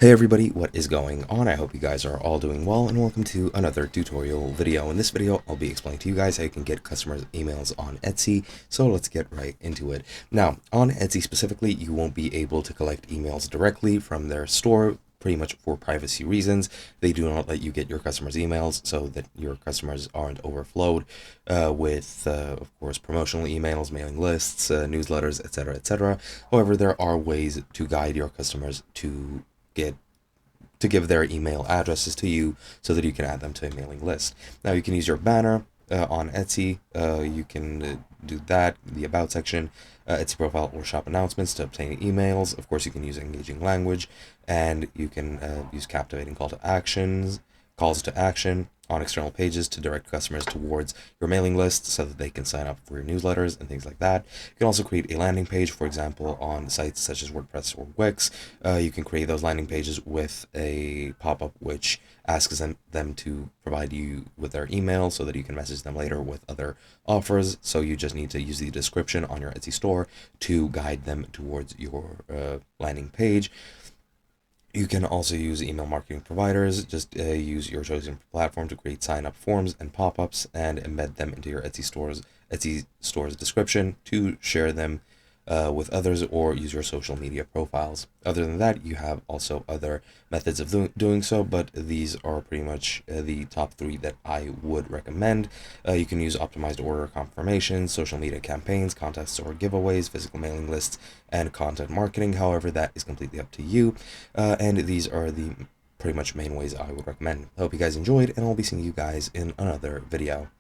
Hey everybody, what is going on? I hope you guys are all doing well and welcome to another tutorial video. In this video, I'll be explaining to you guys how you can get customers' emails on Etsy. So let's get right into it. Now, on Etsy specifically, you won't be able to collect emails directly from their store, pretty much for privacy reasons. They do not let you get your customers' emails so that your customers aren't overflowed with, of course, promotional emails, mailing lists, newsletters, etc., etc. However, there are ways to guide your customers get to give their email addresses to you so that you can add them to a mailing list. Now you can use your banner on Etsy. You can do that, the about section, Etsy profile, or shop announcements to obtain emails. Of course, you can use engaging language, and you can use captivating calls to action on external pages to direct customers towards your mailing list so that they can sign up for your newsletters and things like that. You can also create a landing page, for example, on sites such as WordPress or Wix. You can create those landing pages with a pop-up which asks them to provide you with their email so that you can message them later with other offers. So you just need to use the description on your Etsy store to guide them towards your landing page. You can also use email marketing providers. Just use your chosen platform to create sign-up forms and pop-ups and embed them into your Etsy store's description to share them with others or use your social media profiles. Other than that, you have also other methods of doing so, but these are pretty much the top three that I would recommend. You can use optimized order confirmations, social media campaigns, contests or giveaways, physical mailing lists, and content marketing. However, that is completely up to you. And these are the pretty much main ways I would recommend. I hope you guys enjoyed, and I'll be seeing you guys in another video.